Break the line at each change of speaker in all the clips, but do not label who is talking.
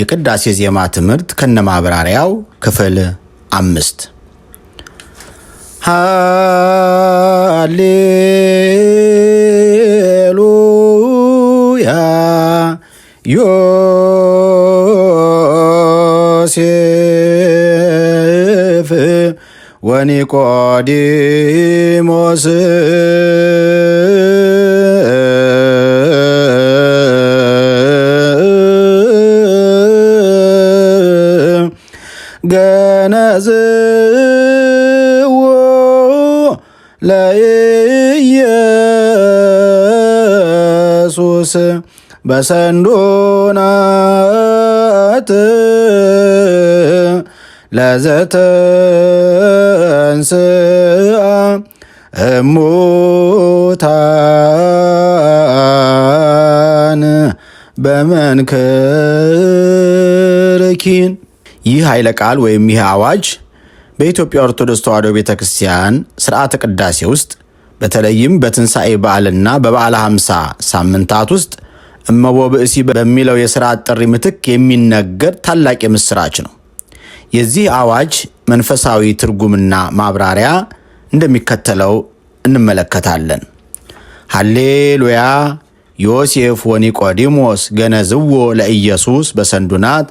የቅዳሴ ዜማ ትምህርት ከነማብራሪያው ክፍል 5 ሃሌሉያ ዮሴፍ ወኒቆዲሞስ ገነዝዎ ለኢየሱስ በሰንዶናት ለዘተንስአ እሙታን በመንክርኪን። ይህ ኃይለ ቃል ወይም ይህ አዋጅ በኢትዮጵያ ኦርቶዶክስ ተዋሕዶ ቤተክርስቲያን ሥርዓተ ቅዳሴ ውስጥ በተለይም በትንሣኤ በዓልና በበዓለ 50 ሳምንታት ውስጥ እመቦ ብእሲ በሚለው የሥርዓት ጥሪ ምትክ የሚነገር ታላቅ የምሥራች ነው። የዚህ አዋጅ መንፈሳዊ ትርጉምና ማብራሪያ እንደሚከተለው እንመለከታለን። ሃሌሉያ ዮሴፍ ወኒቆዲሞስ ገነዝዎ ለኢየሱስ በሰንዱናት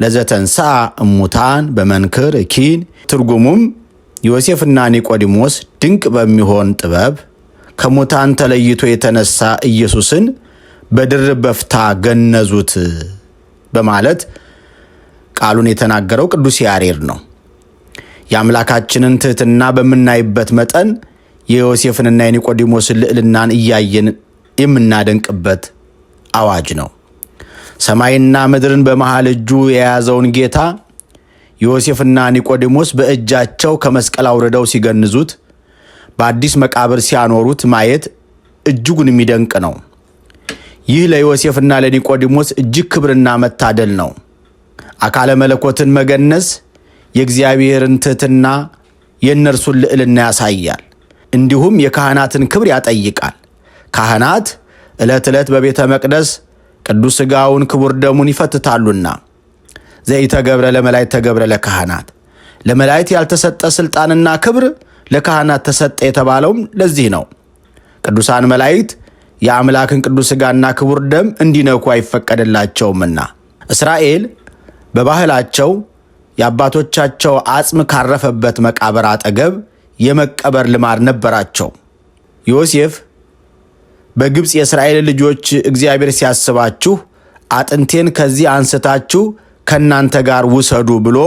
ለዘተንስአ እሙታን በመንክር ኪን። ትርጉሙም ዮሴፍና ኒቆዲሞስ ድንቅ በሚሆን ጥበብ ከሙታን ተለይቶ የተነሳ ኢየሱስን በድርብ በፍታ ገነዙት በማለት ቃሉን የተናገረው ቅዱስ ያሬድ ነው። የአምላካችንን ትሕትና በምናይበት መጠን የዮሴፍንና የኒቆዲሞስን ልዕልናን እያየን የምናደንቅበት አዋጅ ነው። ሰማይና ምድርን በመሃል እጁ የያዘውን ጌታ ዮሴፍና ኒቆዲሞስ በእጃቸው ከመስቀል አውርደው ሲገንዙት፣ በአዲስ መቃብር ሲያኖሩት ማየት እጅጉን የሚደንቅ ነው። ይህ ለዮሴፍና ለኒቆዲሞስ እጅግ ክብርና መታደል ነው። አካለ መለኮትን መገነዝ የእግዚአብሔርን ትሕትና የእነርሱን ልዕልና ያሳያል። እንዲሁም የካህናትን ክብር ያጠይቃል። ካህናት ዕለት ዕለት በቤተ መቅደስ ቅዱስ ሥጋውን ክቡር ደሙን ይፈትታሉና ዘኢተገብረ ለመላእክት ተገብረ ለካህናት። ለመላእክት ያልተሰጠ ሥልጣንና ክብር ለካህናት ተሰጠ የተባለውም ለዚህ ነው። ቅዱሳን መላእክት የአምላክን ቅዱስ ሥጋና ክቡር ደም እንዲነኩ አይፈቀድላቸውምና። እስራኤል በባህላቸው የአባቶቻቸው አጽም ካረፈበት መቃብር አጠገብ የመቀበር ልማድ ነበራቸው። ዮሴፍ በግብፅ የእስራኤል ልጆች እግዚአብሔር ሲያስባችሁ አጥንቴን ከዚህ አንስታችሁ ከእናንተ ጋር ውሰዱ ብሎ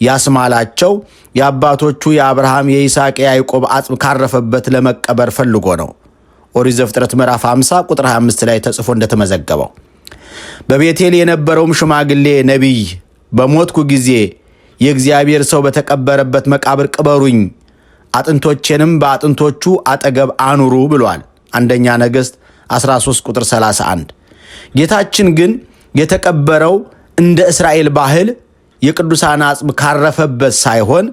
ያስማላቸው የአባቶቹ የአብርሃም የይስሐቅ የያዕቆብ አጽም ካረፈበት ለመቀበር ፈልጎ ነው። ኦሪት ዘፍጥረት ምዕራፍ 50 ቁጥር 25 ላይ ተጽፎ እንደተመዘገበው በቤቴል የነበረውም ሽማግሌ ነቢይ በሞትኩ ጊዜ የእግዚአብሔር ሰው በተቀበረበት መቃብር ቅበሩኝ፣ አጥንቶቼንም በአጥንቶቹ አጠገብ አኑሩ ብሏል። አንደኛ ነገሥት 13 ቁጥር 31። ጌታችን ግን የተቀበረው እንደ እስራኤል ባህል የቅዱሳን አጽም ካረፈበት ሳይሆን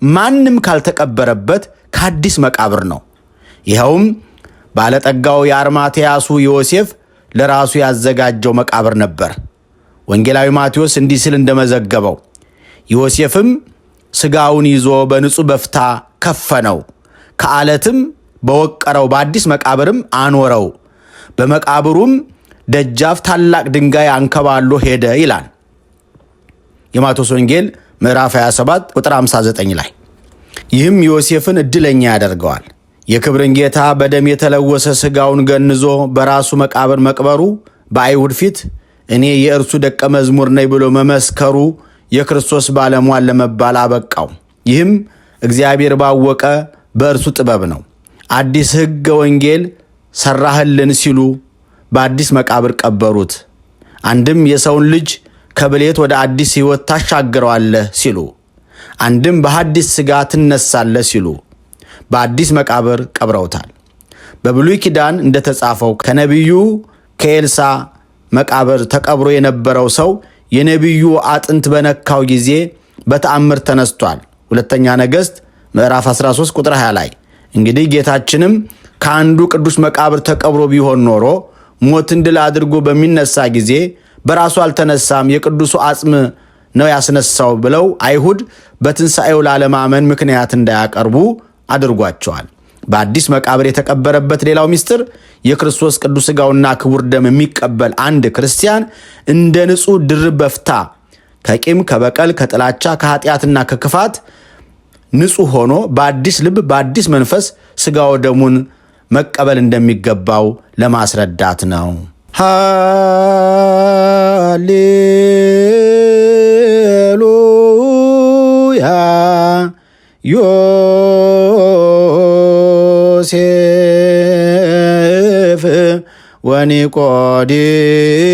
ማንም ካልተቀበረበት ከአዲስ መቃብር ነው። ይኸውም ባለጠጋው የአርማትያሱ ዮሴፍ ለራሱ ያዘጋጀው መቃብር ነበር። ወንጌላዊ ማቴዎስ እንዲህ ሲል እንደመዘገበው ዮሴፍም ሥጋውን ይዞ በንጹሕ በፍታ ከፈነው፣ ከዓለትም በወቀረው በአዲስ መቃብርም አኖረው፣ በመቃብሩም ደጃፍ ታላቅ ድንጋይ አንከባሎ ሄደ ይላል የማቴዎስ ወንጌል ምዕራፍ 27 ቁጥር 59 ላይ። ይህም ዮሴፍን ዕድለኛ ያደርገዋል። የክብርን ጌታ በደም የተለወሰ ሥጋውን ገንዞ በራሱ መቃብር መቅበሩ በአይሁድ ፊት እኔ የእርሱ ደቀ መዝሙር ነኝ ብሎ መመስከሩ የክርስቶስ ባለሟል ለመባል አበቃው። ይህም እግዚአብሔር ባወቀ በእርሱ ጥበብ ነው። አዲስ ሕገ ወንጌል ሰራህልን ሲሉ በአዲስ መቃብር ቀበሩት። አንድም የሰውን ልጅ ከብሌት ወደ አዲስ ሕይወት ታሻግረዋለህ ሲሉ፣ አንድም በሐዲስ ሥጋ ትነሳለህ ሲሉ በአዲስ መቃብር ቀብረውታል። በብሉይ ኪዳን እንደተጻፈው ከነቢዩ ከኤልሳ መቃብር ተቀብሮ የነበረው ሰው የነቢዩ አጥንት በነካው ጊዜ በተአምር ተነስቷል። ሁለተኛ ነገሥት ምዕራፍ 13 ቁጥር 20 ላይ። እንግዲህ ጌታችንም ከአንዱ ቅዱስ መቃብር ተቀብሮ ቢሆን ኖሮ ሞትን ድል አድርጎ በሚነሳ ጊዜ በራሱ አልተነሳም፣ የቅዱሱ አጽም ነው ያስነሳው ብለው አይሁድ በትንሣኤው ላለማመን ምክንያት እንዳያቀርቡ አድርጓቸዋል። በአዲስ መቃብር የተቀበረበት ሌላው ምስጢር የክርስቶስ ቅዱስ ሥጋውና ክቡር ደም የሚቀበል አንድ ክርስቲያን እንደ ንጹሕ ድርብ በፍታ ከቂም፣ ከበቀል፣ ከጥላቻ፣ ከኃጢአትና ከክፋት ንጹሕ ሆኖ በአዲስ ልብ በአዲስ መንፈስ ሥጋው ደሙን መቀበል እንደሚገባው ለማስረዳት ነው። ሃሌሉያ ዮሴፍ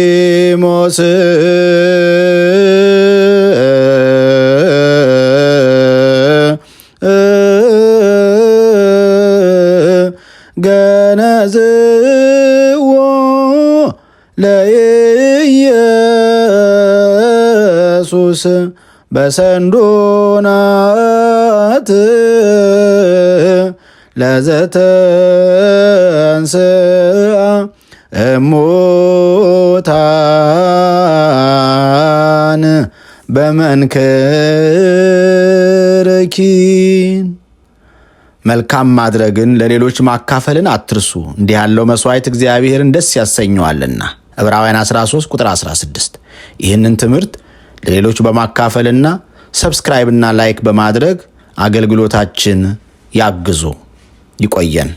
ወኒቆዲሞስ ገነዝዎ ለኢየሱስ በሰንዶናት ለዘተንሥአ እሙታን በመንክርኪ። መልካም ማድረግን ለሌሎች ማካፈልን አትርሱ፣ እንዲህ ያለው መስዋዕት እግዚአብሔርን ደስ ያሰኘዋልና። ዕብራውያን 13 ቁጥር 16። ይህንን ትምህርት ለሌሎች በማካፈልና ሰብስክራይብና ላይክ በማድረግ አገልግሎታችን ያግዙ። ይቆየን።